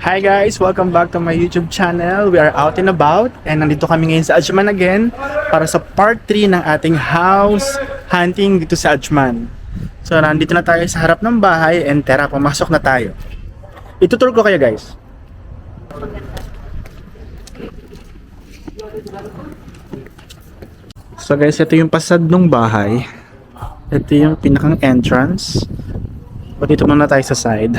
Hi guys! Welcome back to my YouTube channel. We are out and about and nandito kami ngayon sa Ajman again para sa part 3 ng ating house hunting dito sa Ajman. So nandito na tayo sa harap ng bahay and tara, pumasok na tayo. Itutur ko kayo guys. So guys, ito yung pasad ng bahay. Ito yung pinakang entrance. O dito muna tayo sa side.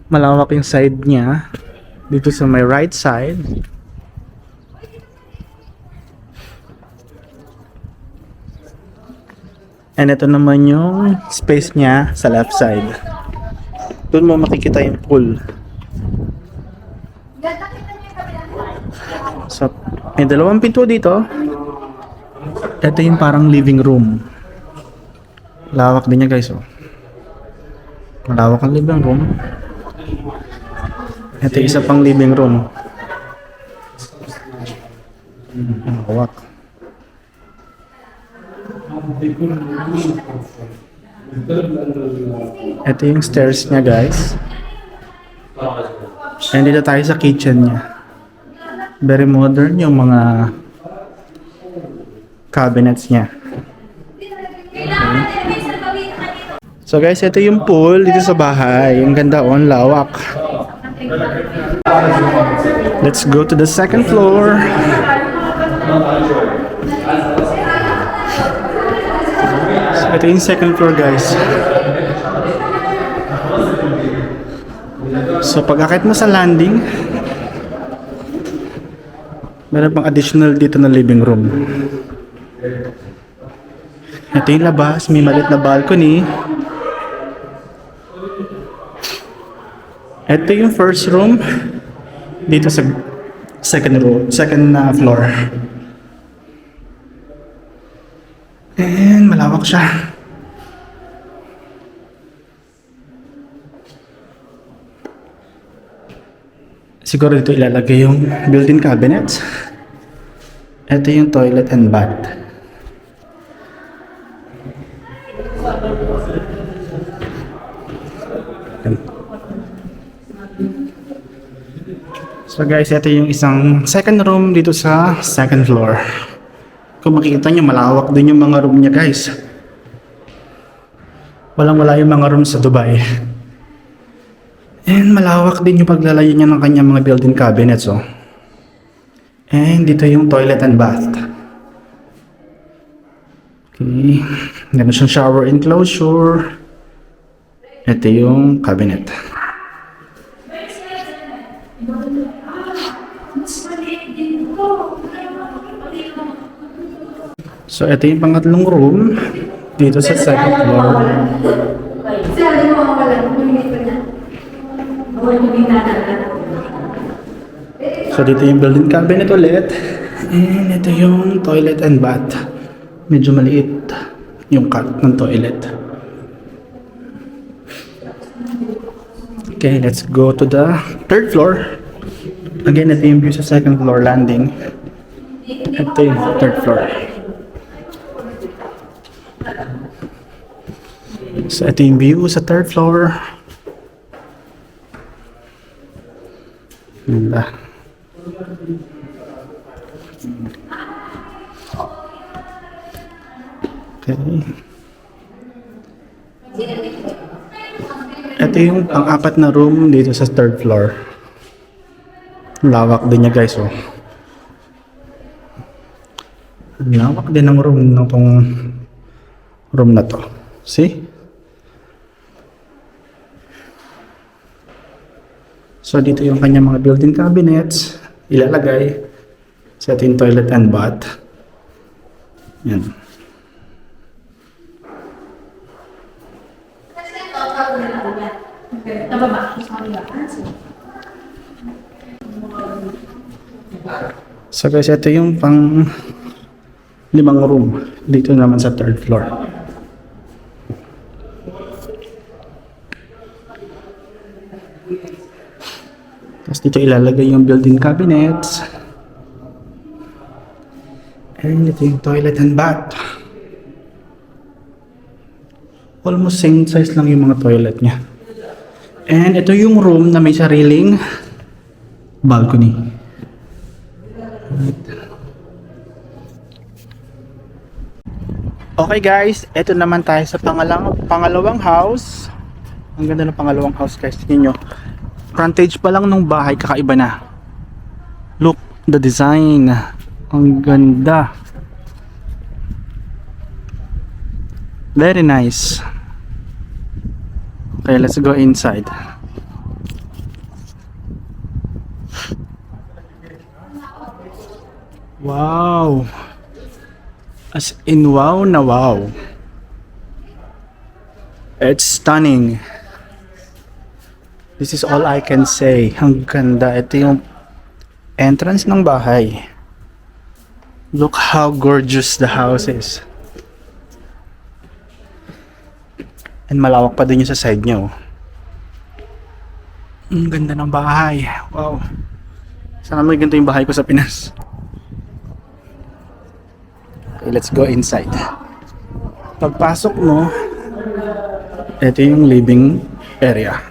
Malawak yung side niya dito sa my right side. And ito naman yung space niya sa left side. Doon mo makikita yung pool. So, may dalawang pinto dito. Ito yung parang living room. Lawak din niya guys, oh. Malawak ang living room. Ito isa pang living room. Hawak. Ito yung stairs niya guys. And dito tayo sa kitchen niya. Very modern yung mga cabinets niya. So guys, ito yung pool dito sa bahay. Yung ganda, on lawak. Let's go to the second floor. So, ito yung second floor guys. So pag akit mo sa landing, meron pang additional dito na living room. Ito yung labas, may maliit na balcony. Ito yung first room dito sa second floor. And malawak siya. Siguro dito ilalagay yung built-in cabinets. Ito yung toilet and bath. So guys, ito yung isang second room dito sa second floor. Kung makikita nyo, malawak din yung mga room niya guys. Walang-wala yung mga room sa Dubai. And malawak din yung paglalayo niya ng kanyang mga built-in cabinets, oh. And dito yung toilet and bath. Okay. Meron siyang shower enclosure. Ito yung cabinet. So ito yung pangatlong room dito sa second floor. So dito yung built-in cabinet ulit. And ito yung toilet and bath. Medyo maliit yung cut ng toilet. Okay, let's go to the third floor. Again, ito yung view sa second floor landing. Ito yung third floor. So ito yung view sa third floor. Ganda. Okay. Ito yung pang-apat na room dito sa third floor. Lawak din niya guys, oh. Lawak din ng room ng tong room na to. See? So dito yung kanyang mga built-in cabinets ilalagay. So ito yung toilet and bath. Yan. So guys, ito yung pang limang room dito naman sa third floor. Tapos dito ilalagay yung built-in cabinets. And ito yung toilet and bath. Almost same size lang yung mga toilet niya. And ito yung room na may sariling balcony. Okay guys, ito naman tayo sa pangalawang house. Ang ganda ng pangalawang house guys, tingnan nyo. Frontage pa lang ng bahay, kakaiba na. Look, the design. Ang ganda. Very nice. Okay, let's go inside. Wow. As in wow na wow. It's stunning. This is all I can say. Ang ganda. Ito yung entrance ng bahay. Look how gorgeous the house is. And malawak pa din yung sa side nyo. Ang ganda ng bahay. Wow. Sana may ganito yung bahay ko sa Pinas. Okay, let's go inside. Pagpasok mo, ito yung living area.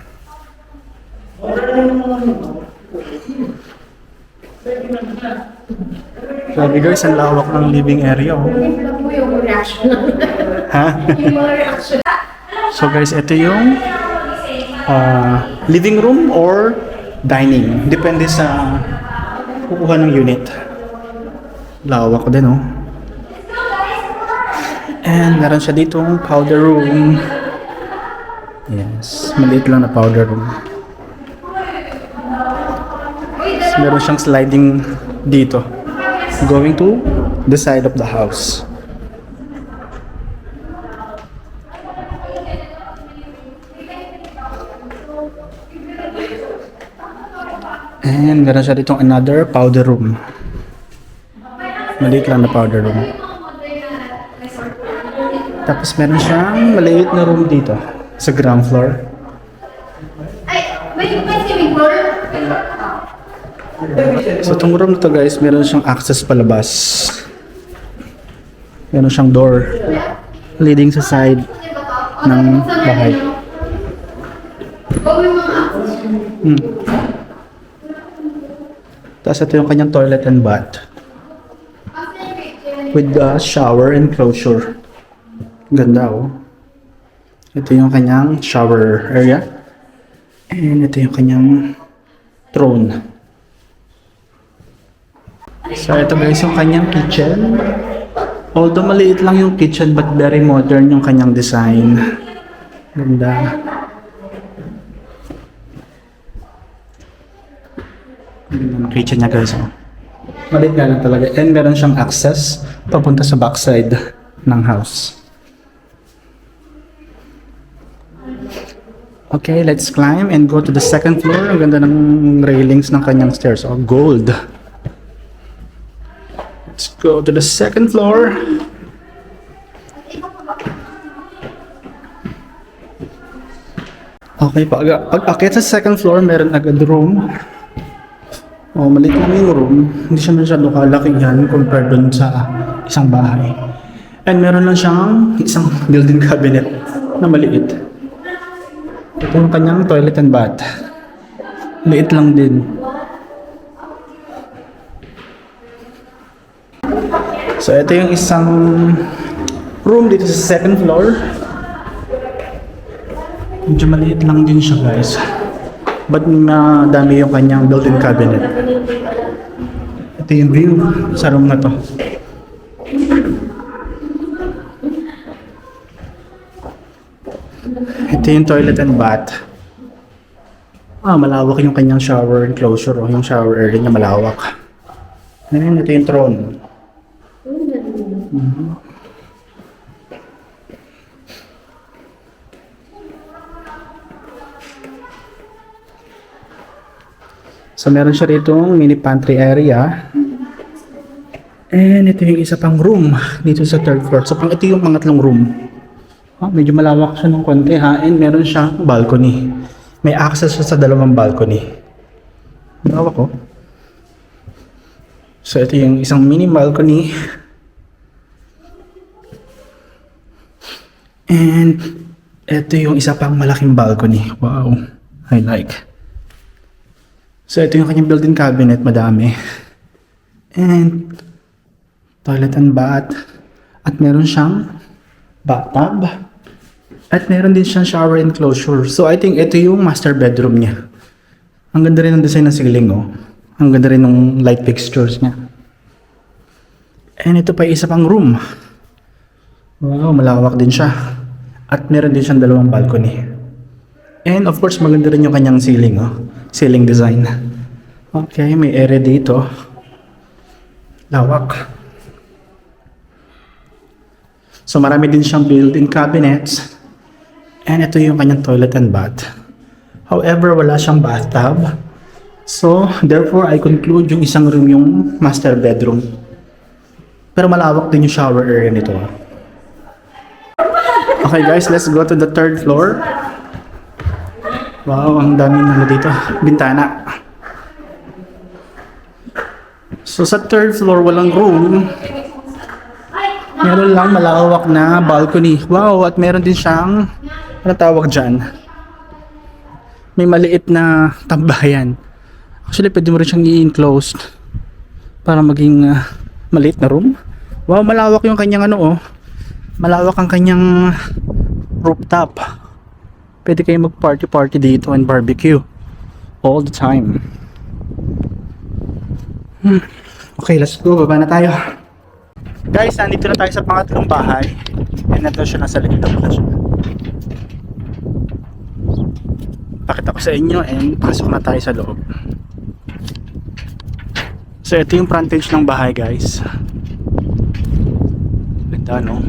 Sabi guys, ang lawak ng living area. Oh. Ha? So guys, ito yung living room or dining. Depende sa kukuha ng unit. Lawak din, oh. And meron siya ditong powder room. Yes, maliit lang na powder room. So, meron siyang sliding dito. Going to the side of the house. And meron siya ditong another powder room. Maliit lang na powder room. Tapos meron siyang maliit na room dito sa ground floor. So itong room na to guys, meron siyang access palabas. Meron siyang door leading sa side ng bahay. Tapos ito yung kanyang toilet and bath with the shower enclosure. Ganda, oh. Ito yung kanyang shower area. And ito yung kanyang throne. So ito guys yung kanyang kitchen. Although maliit lang yung kitchen but very modern yung kanyang design. Ganda. Ganda ng kitchen niya guys, oh. Maliit nga lang talaga. And meron siyang access papunta sa backside ng house. Okay, let's climb and go to the second floor. Ang ganda ng railings ng kanyang stairs. Oh, gold. Let's go to the second floor. Okay, pag-akit sa second floor, meron agad room. Oh, maliit lang yung room. Hindi siya masyado kalaki yan compared dun sa isang bahay. And meron lang siyang isang built-in cabinet na maliit. Ito yung kanyang toilet and bath. Liit lang din. So ito yung isang room dito sa second floor. Medyo maliit lang din siya guys. But madami yung kanyang built-in cabinet. Ito yung view sa room na to. Ito yung toilet and bath. Malawak yung kanyang shower enclosure. Yung shower area niya malawak. And ito yung throne. So meron siya rito mini pantry area. And ito yung isa pang room dito sa third floor. So ito yung pangatlong room. Medyo malawak siya ng konti ha. And meron siyang balcony. May access siya sa dalawang balcony. Malawak ko. So ito yung isang mini balcony. And ito yung isa pang malaking balcony. Wow. I like. So ito yung kanyang built-in cabinet, madami. And toilet and bath. At meron siyang bathtub. At meron din siyang shower enclosure. So I think ito yung master bedroom niya. Ang ganda rin ng design ng ceiling, oh. Ang ganda rin ng light fixtures niya. And ito pa isa pang room. Wow, malawak din siya. At meron din siyang dalawang balcony. And of course, maganda rin yung kanyang ceiling, oh. Ceiling design. Okay, may area dito. Lawak. So marami din siyang built-in cabinets. And ito yung kanyang toilet and bath. However, wala siyang bathtub. So, therefore, I conclude yung isang room yung master bedroom. Pero malawak din yung shower area nito. Okay guys, let's go to the third floor. Wow, ang daming ano dito. Bintana. So, sa third floor, walang room. Meron lang malawak na balcony. Wow, at meron din siyang ano tawag dyan? May maliit na tambayan. Actually, pwede mo rin siyang i-enclosed para maging maliit na room. Wow, malawak yung kanyang ano, oh. Malawak ang kanyang rooftop. Pwede kayo mag-party dito and barbecue all the time. Okay, let's go. Baba na tayo. Guys, nandito na tayo sa pangatlong bahay. And ito siya, nasa likod na siya. Pakita ko sa inyo and pasok na tayo sa loob. So ito yung frontage ng bahay, guys. Ganda, no?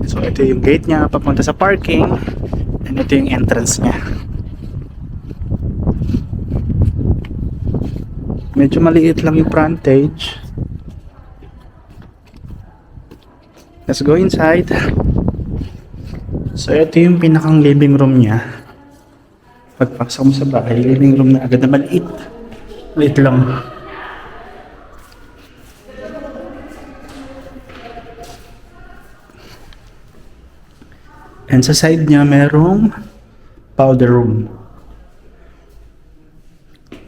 So ito yung gate niya papunta sa parking. And ito yung entrance niya. Medyo maliit lang yung frontage. Let's go inside. So ito yung pinakang living room niya. Pagpasok mo sa bahay, living room na agad na maliit. Maliit lang. And sa side niya merong powder room.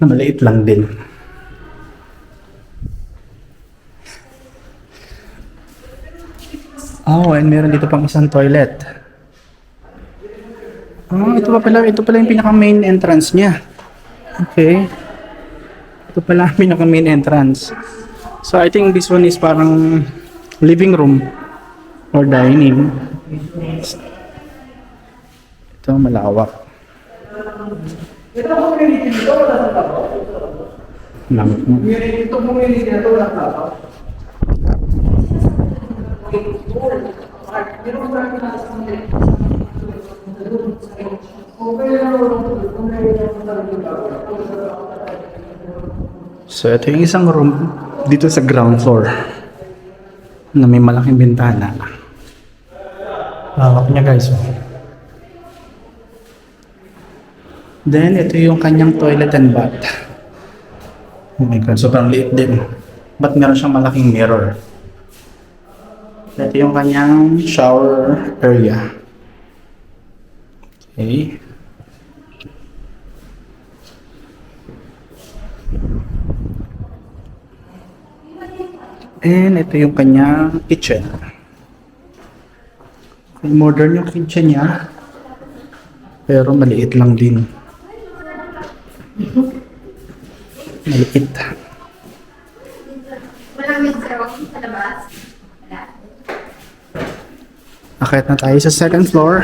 Na maliit lang din. Oh, and meron dito pang isang toilet. Oh, ito pala yung pinaka main entrance niya. Okay. Ito pala ang pinaka main entrance. So I think this one is parang living room or dining. Ito malawak. Lawak mo. So ito yung isang room dito sa ground floor na may malaking bintana. Lawak niya, guys. Then ito yung kanyang toilet and bath. Oh my god, sobrang liit din. Ba't meron siyang malaking mirror? Ito yung kanyang shower area. Okay. And ito yung kanyang kitchen. Modern yung kitchen niya. Pero maliit lang din. Maliit. Walang midroom sa labas. Akit na tayo sa second floor.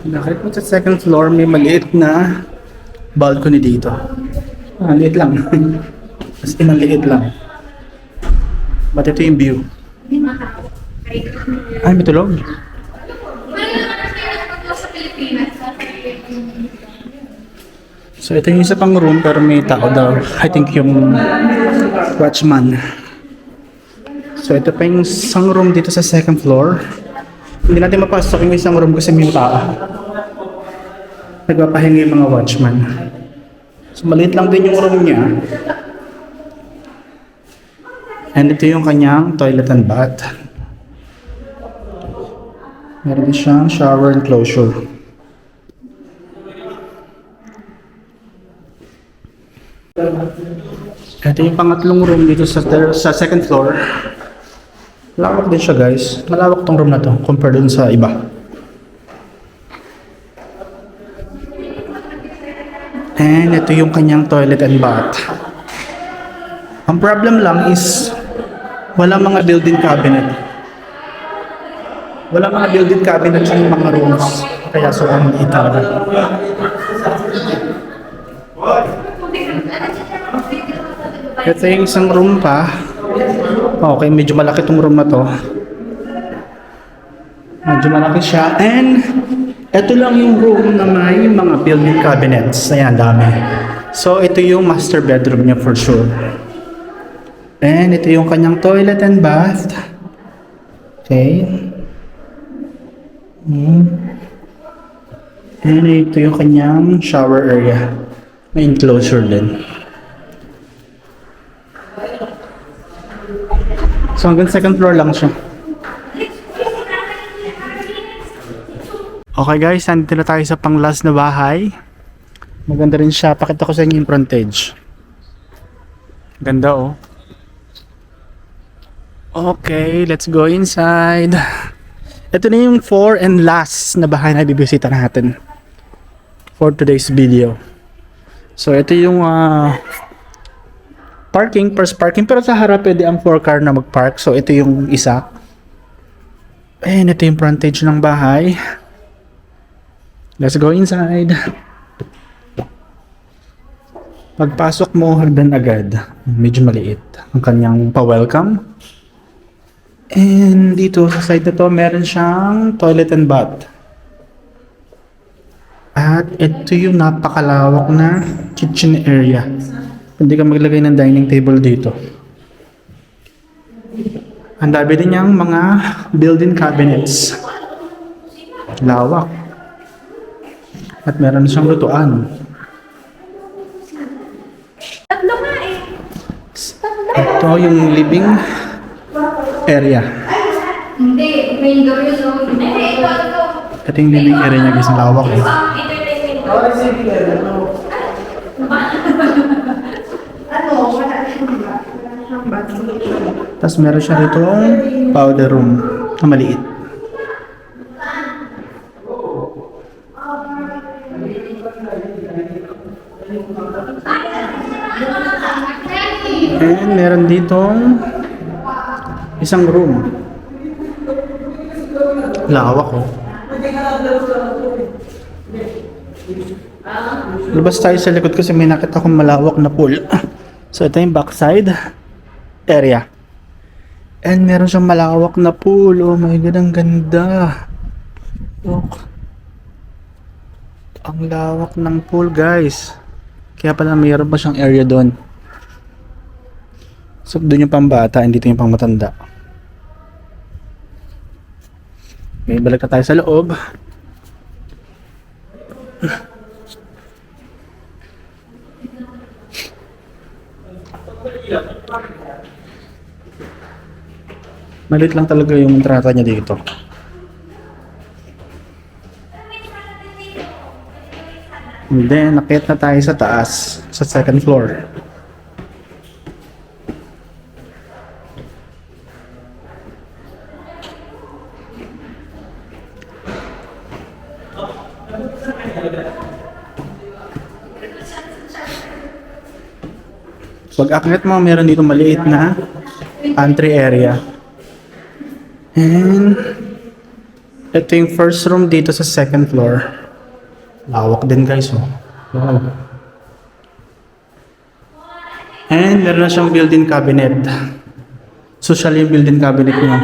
Nakit mo sa second floor, may maliit na balcony dito. Liit lang. As in, liit lang. But ito yung view. Ay, may tulog. So ito yung isa pang room pero may tao daw. I think yung watchman. So ito pa yung isang room dito sa second floor. Hindi natin mapasok yung isang room kasi may tao. nagpapahinga yung mga watchman. So maliit lang din yung room niya. And ito yung kanyang toilet and bath. Meron din siyang shower enclosure. Ito yung pangatlong room dito sa second floor. Malawak din siya guys. Malawak tong room na to compared dun sa iba. And ito yung kanyang toilet and bath. Ang problem lang is wala mga built-in cabinet. Wala mga built-in cabinet sa mga rooms. Kaya sobrang liit talaga. Ito yung isang room pa. Okay, medyo malaki tong room na to. Medyo malaki siya. And ito lang yung room na may mga built-in cabinets. Ayan, dami. So, ito yung master bedroom niya for sure. And ito yung kanyang toilet and bath. Okay. And ito yung kanyang shower area. May enclosure din. So hanggang second floor lang siya. Okay guys, nandito na tayo sa pang last na bahay. Maganda rin siya. Pakita ko sa inyo yung frontage. Ganda oh. Okay, let's go inside. Ito na yung 4 and last na bahay na bibisita natin for today's video. So ito yung first parking, pero sa harap pwede ang 4 car na mag-park. So ito yung isa. And ito yung frontage ng bahay. Let's go inside. Pagpasok mo, hagdan agad. Medyo maliit ang kanyang pa-welcome. And dito sa side na to, meron siyang toilet and bath. At ito yung napakalawak na kitchen area. Pwede ka maglagay ng dining table dito. Ang dami din niyang mga built-in cabinets. Lawak. At meron siyang lutuan. Tatlo nga eh. Ito yung living area. Hindi, main door yun. So, hindi, ito. Ito yung living area niya guys. Lawak eh. Entertainment door. Tapos meron siya ditong powder room na maliit. And meron ditong isang room. Lawak oh. Labas tayo sa likod kasi may nakita akong malawak na pool. So ito yung backside area. And meron siyang malawak na pool. Oh my God, ang ganda. Look. Ang lawak ng pool guys. Kaya pala mayroon pa siyang area doon. So doon yung pambata, hindi dito yung pangmatanda. Okay, balik na tayo sa loob. Malit lang talaga yung entrata niya dito. And then, nakit na tayo sa taas, sa second floor. Pag akyat mo, meron dito maliit na pantry area. And ito yung first room dito sa second floor. Lawak din guys oh. Wow. And meron na siyang built-in cabinet. Social yung built-in cabinet niya.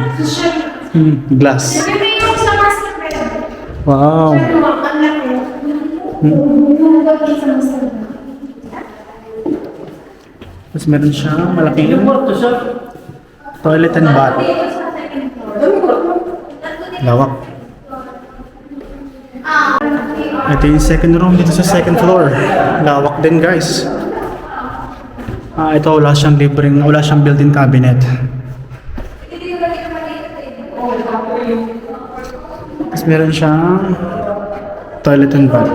Glass. Wow. Tapos meron siyang malaking toilet and bath. Lawak. Ito yung second room dito sa second floor. Lawak din guys. Ito wala siyang built-in cabinet. Tapos meron siyang toilet and bath.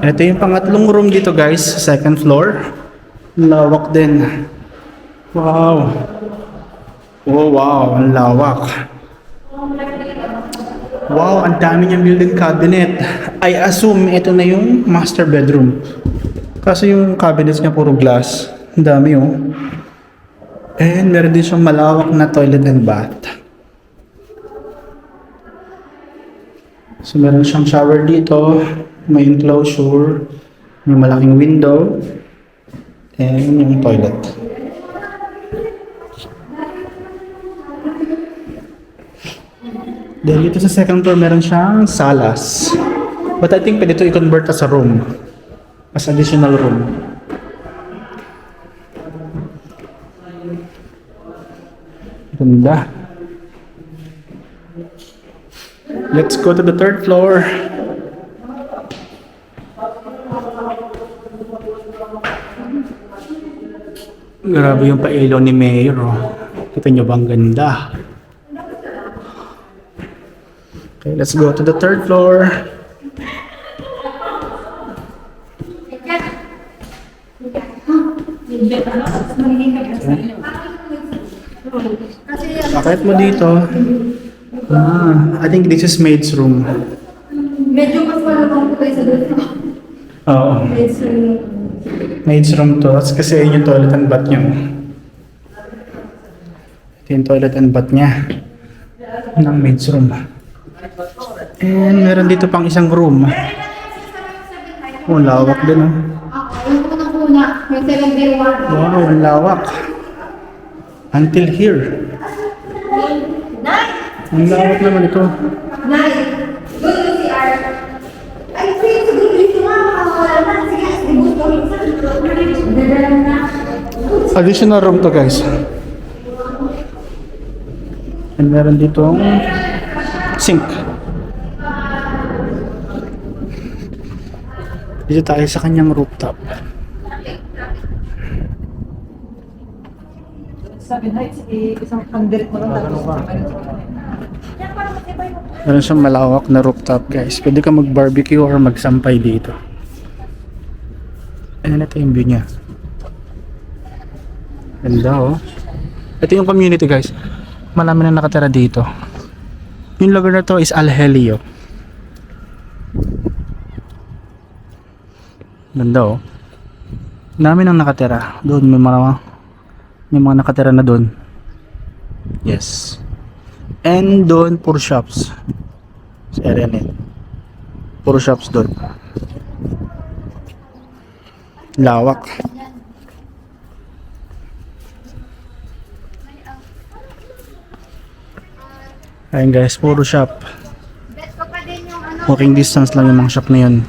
Ito yung pangatlong room dito guys, second floor. Lawak din. Wow. Oh wow, ang lawak. Wow, ang dami niyang built-in cabinet. I assume ito na yung master bedroom. Kasi yung cabinets niya puro glass. Ang dami oh. And meron din siyang malawak na toilet and bath. So meron siyang shower dito. May enclosure. May malaking window. And yung toilet. Then dito sa second floor meron siyang salas. But I think pwede ito i-convert as a room. As additional room. Ganda. Let's go to the third floor. Grabe yung pailaw ni Mayor. Oh. Kita nyo ba ang ganda? Okay, let's go to the third floor. Bakit mo dito? I think this is maid's room. Medyo mas malabang po kayo sa doon. Oo. Maid's room to. Kasi yun yung toilet and bath niya. Ito yung toilet and bath niya. Ng maid's room. And meron dito pang isang room. Oh, lawak din oh. Yung unang-una, yung 701. Wow, ang lawak. Until here. Ang lawak naman ito. Nay, doon yung CR. Ay, sige, siguro dito nga. Wala na. Sige, gusto ko. Dadalang na. Additional room to guys. And meron ditong sink. Dito tayo sa kanyang rooftop. Sabi na, isang pandirit mo lang tapos Meron siyang malawak na rooftop guys. Pwede ka mag-barbecue or magsampay dito. And ito yung view niya. Ganda oh. Ito yung community guys. Marami na nakatira dito. Yung lugar na to is Alhelio. Ganda oh. Dami nang nakatira. Doon may mga nakatira na doon. Yes. And doon puro shops. Sa area na yun. Puro shops doon. Lawak. Ayun guys, puro shop. Bet ko pa din yung ano. Walking distance lang yung mga shop na yun.